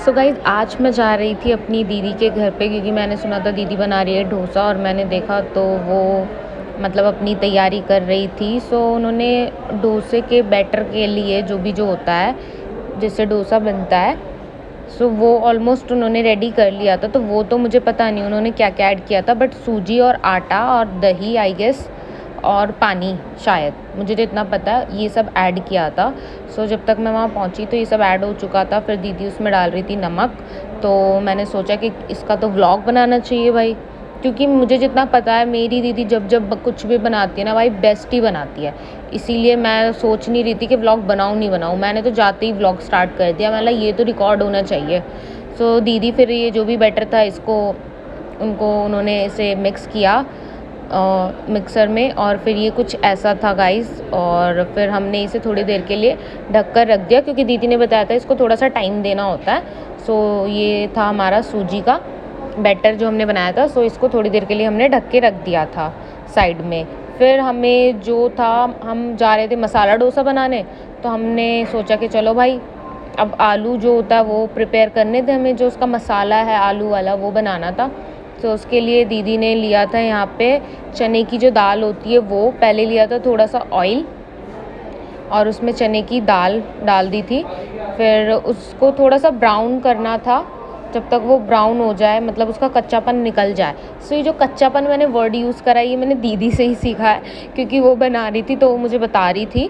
So guys आज मैं जा रही थी अपनी दीदी के घर पे क्योंकि मैंने सुना था दीदी बना रही है डोसा और मैंने देखा तो वो मतलब अपनी तैयारी कर रही थी। सो उन्होंने डोसे के बैटर के लिए जो होता है जिससे डोसा बनता है, सो वो ऑलमोस्ट उन्होंने रेडी कर लिया था। तो वो तो मुझे पता नहीं उन्होंने क्या क्या ऐड किया था, बट सूजी और आटा और दही आई गेस और पानी, शायद मुझे तो इतना पता है ये सब ऐड किया था। सो जब तक मैं वहाँ पहुँची तो ये सब ऐड हो चुका था। फिर दीदी उसमें डाल रही थी नमक, तो मैंने सोचा कि इसका तो व्लॉग बनाना चाहिए भाई, क्योंकि मुझे जितना पता है मेरी दीदी जब कुछ भी बनाती है ना भाई बेस्ट ही बनाती है। इसीलिए मैं सोच नहीं रही थी कि व्लॉग बनाऊँ नहीं बनाऊँ, मैंने तो जाते ही व्लॉग स्टार्ट कर दिया। मतलब ये तो रिकॉर्ड होना चाहिए। सो दीदी फिर ये जो भी बैटर था इसको उन्होंने इसे मिक्स किया मिक्सर में, और फिर ये कुछ ऐसा था गाइस। और फिर हमने इसे थोड़ी देर के लिए ढक कर रख दिया क्योंकि दीदी ने बताया था इसको थोड़ा सा टाइम देना होता है। सो ये था हमारा सूजी का बैटर जो हमने बनाया था। सो इसको थोड़ी देर के लिए हमने ढक के रख दिया था साइड में। फिर हमें जो था, हम जा रहे थे मसाला डोसा बनाने, तो हमने सोचा कि चलो भाई अब आलू जो होता है वो प्रिपेयर करने थे हमें, जो उसका मसाला है आलू वाला वो बनाना था। तो उसके लिए दीदी ने लिया था यहाँ पे चने की जो दाल होती है वो पहले लिया था, थोड़ा सा ऑयल और उसमें चने की दाल डाल दी थी। फिर उसको थोड़ा सा ब्राउन करना था, जब तक वो ब्राउन हो जाए, मतलब उसका कच्चापन निकल जाए। सो ये जो कच्चापन मैंने वर्ड यूज़ करा ये मैंने दीदी से ही सीखा है क्योंकि वो बना रही थी तो वो मुझे बता रही थी।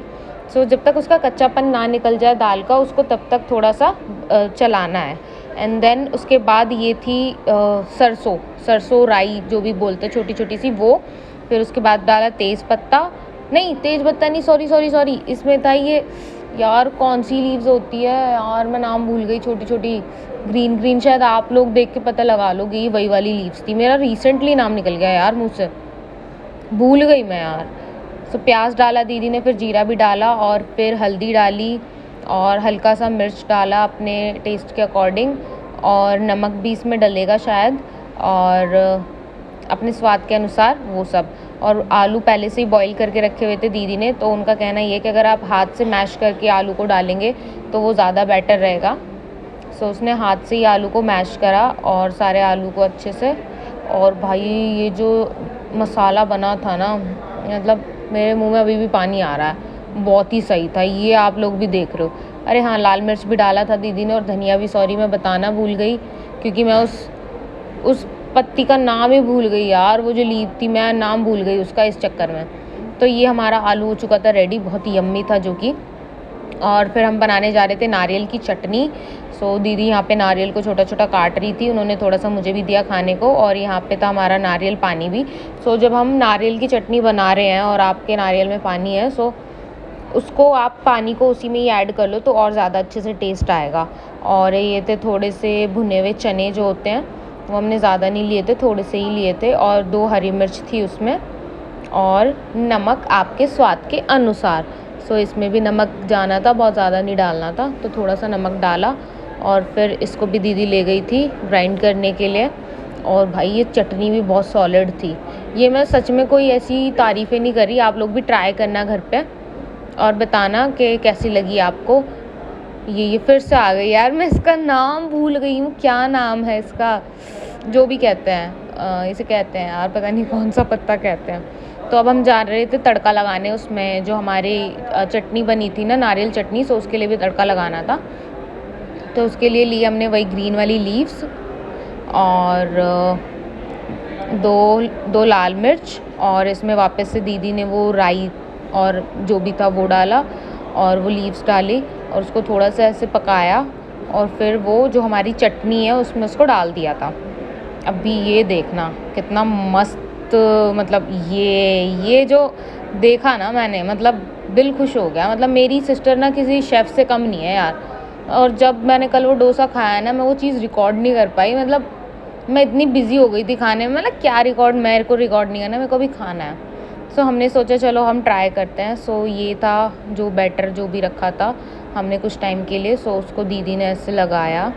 सो जब तक उसका कच्चापन ना निकल जाए दाल का, उसको तब तक थोड़ा सा चलाना है। एंड देन उसके बाद ये थी सरसों राई जो भी बोलते हैं, छोटी छोटी सी वो। फिर उसके बाद डाला तेज़ पत्ता नहीं, सॉरी, इसमें था ये, यार कौन सी लीव्स होती है यार, मैं नाम भूल गई, छोटी छोटी ग्रीन, शायद आप लोग देख के पता लगा लोगे ये वही वाली लीव्स थी। मेरा रिसेंटली नाम निकल गया यार मुँह से, भूल गई मैं यार। सो प्याज डाला दीदी ने, फिर जीरा भी डाला और फिर हल्दी डाली और हल्का सा मिर्च डाला अपने टेस्ट के अकॉर्डिंग, और नमक भी इसमें डलेगा शायद, और अपने स्वाद के अनुसार वो सब। और आलू पहले से ही बॉईल करके रखे हुए थे दीदी ने, तो उनका कहना ये है कि अगर आप हाथ से मैश करके आलू को डालेंगे तो वो ज़्यादा बेटर रहेगा। सो उसने हाथ से ही आलू को मैश करा और सारे आलू को अच्छे से। और भाई ये जो मसाला बना था ना, मतलब मेरे मुंह में अभी भी पानी आ रहा है, बहुत ही सही था। ये आप लोग भी देख रहे हो। अरे हाँ, लाल मिर्च भी डाला था दीदी ने और धनिया भी, सॉरी मैं बताना भूल गई क्योंकि मैं उस पत्ती का नाम ही भूल गई यार, वो जो लीफ थी मैं नाम भूल गई उसका इस चक्कर में। तो ये हमारा आलू हो चुका था रेडी, बहुत ही यम्मी था जो कि। और फिर हम बनाने जा रहे थे नारियल की चटनी। सो दीदी यहाँ पे नारियल को छोटा छोटा काट रही थी, उन्होंने थोड़ा सा मुझे भी दिया खाने को, और यहाँ पे था हमारा नारियल पानी भी। सो जब हम नारियल की चटनी बना रहे हैं और आपके नारियल में पानी है, सो उसको आप पानी को उसी में ही ऐड कर लो तो और ज़्यादा अच्छे से टेस्ट आएगा। और ये थे थोड़े से भुने हुए चने जो होते हैं, वो हमने ज़्यादा नहीं लिए थे, थोड़े से ही लिए थे, और 2 हरी मिर्च थी उसमें, और नमक आपके स्वाद के अनुसार। सो इसमें भी नमक जाना था, बहुत ज़्यादा नहीं डालना था, तो थोड़ा सा नमक डाला। और फिर इसको भी दीदी ले गई थी ग्राइंड करने के लिए। और भाई ये चटनी भी बहुत सॉलिड थी। ये मैं सच में कोई ऐसी तारीफ़ें नहीं कर रही, आप लोग भी ट्राई करना घर पे और बताना कि कैसी लगी आपको। ये फिर से आ गई यार, मैं इसका नाम भूल गई हूँ, क्या नाम है इसका, जो भी कहते हैं इसे कहते हैं यार, पता नहीं कौन सा पत्ता कहते हैं। तो अब हम जा रहे थे तड़का लगाने, उसमें जो हमारी चटनी बनी थी ना नारियल चटनी, सो उसके लिए भी तड़का लगाना था। तो उसके लिए ली हमने वही ग्रीन वाली लीव्स और दो लाल मिर्च, और इसमें वापस से दीदी ने वो राई और जो भी था वो डाला और वो लीव्स डाली और उसको थोड़ा सा ऐसे पकाया, और फिर वो जो हमारी चटनी है उसमें उसको डाल दिया था। अभी ये देखना कितना मस्त, मतलब ये जो देखा ना मैंने, मतलब दिल खुश हो गया। मतलब मेरी सिस्टर ना किसी शेफ़ से कम नहीं है यार। और जब मैंने कल वो डोसा खाया ना, मैं वो चीज़ रिकॉर्ड नहीं कर पाई, मतलब मैं इतनी बिज़ी हो गई थी खाने में, मतलब क्या रिकॉर्ड, मेरे को रिकॉर्ड नहीं करना, मेरे को भी खाना है। सो हमने सोचा चलो हम ट्राई करते हैं। सो ये था जो बैटर जो भी रखा था हमने कुछ टाइम के लिए, सो उसको दीदी ने ऐसे लगाया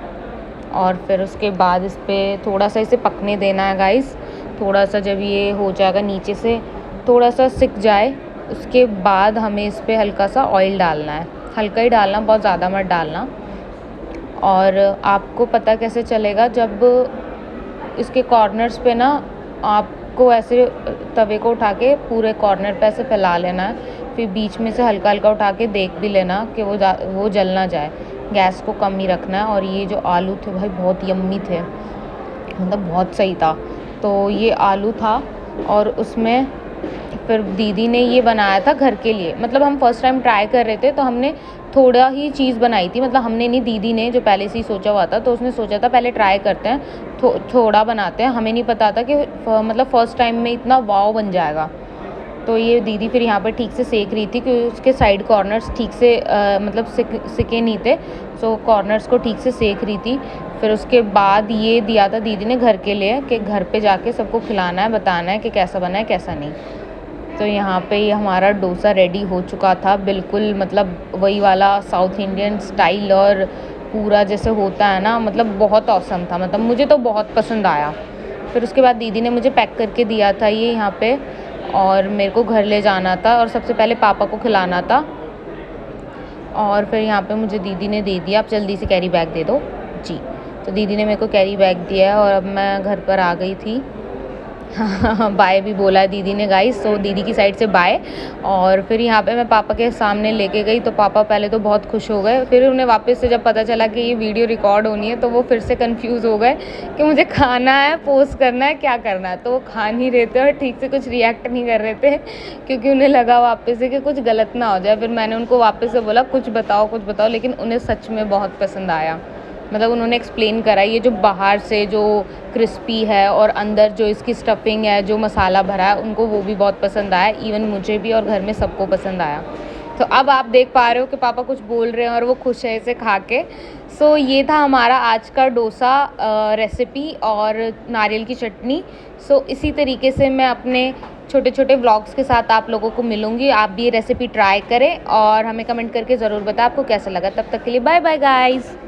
और फिर उसके बाद इस पर थोड़ा सा इसे पकने देना है गाइस। थोड़ा सा जब ये हो जाएगा, नीचे से थोड़ा सा सिक जाए, उसके बाद हमें इस पर हल्का सा ऑयल डालना है, हल्का ही डालना, बहुत ज़्यादा मत डालना। और आपको पता कैसे चलेगा, जब इसके कॉर्नर्स पे ना आपको ऐसे तवे को उठा के पूरे कॉर्नर पे ऐसे फैला लेना है, फिर बीच में से हल्का हल्का उठा के देख भी लेना कि वो जल ना जाए। गैस को कम ही रखना है। और ये जो आलू थे भाई बहुत यम्मी थे, मतलब बहुत सही था। तो ये आलू था और उसमें फिर दीदी ने ये बनाया था घर के लिए, मतलब हम फर्स्ट टाइम ट्राई कर रहे थे तो हमने थोड़ा ही चीज़ बनाई थी, मतलब हमने नहीं, दीदी ने जो पहले से ही सोचा हुआ था, तो उसने सोचा था पहले ट्राई करते हैं, थोड़ा बनाते हैं। हमें नहीं पता था कि मतलब फ़र्स्ट टाइम में इतना वाव बन जाएगा। तो ये दीदी फिर यहाँ पर ठीक से सेक रही थी कि उसके साइड कॉर्नर्स ठीक से मतलब सिके नहीं थे, सो कॉर्नर्स को ठीक से सेक रही थी। फिर उसके बाद ये दिया था दीदी ने घर के लिए कि घर पे जाके सबको खिलाना है, बताना है कि कैसा बना है कैसा नहीं। तो यहाँ पे ये हमारा डोसा रेडी हो चुका था, बिल्कुल मतलब वही वाला साउथ इंडियन स्टाइल, और पूरा जैसे होता है ना, मतलब बहुत औसम था, मतलब मुझे तो बहुत पसंद आया। फिर उसके बाद दीदी ने मुझे पैक करके दिया था ये यहाँ पे, और मेरे को घर ले जाना था और सबसे पहले पापा को खिलाना था। और फिर यहाँ पे मुझे दीदी ने दे दिया, आप जल्दी से कैरी बैग दे दो जी। तो दीदी ने मेरे को कैरी बैग दिया है और अब मैं घर पर आ गई थी। बाय भी बोला है दीदी ने गाइस, तो दीदी की साइड से बाय। और फिर यहाँ पे मैं पापा के सामने लेके गई, तो पापा पहले तो बहुत खुश हो गए, फिर उन्हें वापस से जब पता चला कि ये वीडियो रिकॉर्ड होनी है तो वो फिर से कंफ्यूज हो गए कि मुझे खाना है, पोस्ट करना है, क्या करना है। तो वो खा नहीं रहे थे और ठीक से कुछ रिएक्ट नहीं कर रहे थे, क्योंकि उन्हें लगा वापस से कि कुछ गलत ना हो जाए। फिर मैंने उनको वापस से बोला कुछ बताओ कुछ बताओ, लेकिन उन्हें सच में बहुत पसंद आया। मतलब उन्होंने एक्सप्लेन करा, ये जो बाहर से जो क्रिस्पी है और अंदर जो इसकी स्टफिंग है, जो मसाला भरा है, उनको वो भी बहुत पसंद आया, इवन मुझे भी, और घर में सबको पसंद आया। तो अब आप देख पा रहे हो कि पापा कुछ बोल रहे हैं और वो खुश है इसे खा के। सो ये था हमारा आज का डोसा रेसिपी और नारियल की चटनी। सो इसी तरीके से मैं अपने छोटे छोटे व्लॉग्स के साथ आप लोगों को मिलूँगी। आप भी ये रेसिपी ट्राई करें और हमें कमेंट करके ज़रूर बताएं आपको कैसा लगा। तब तक के लिए बाय बाय गाइज़।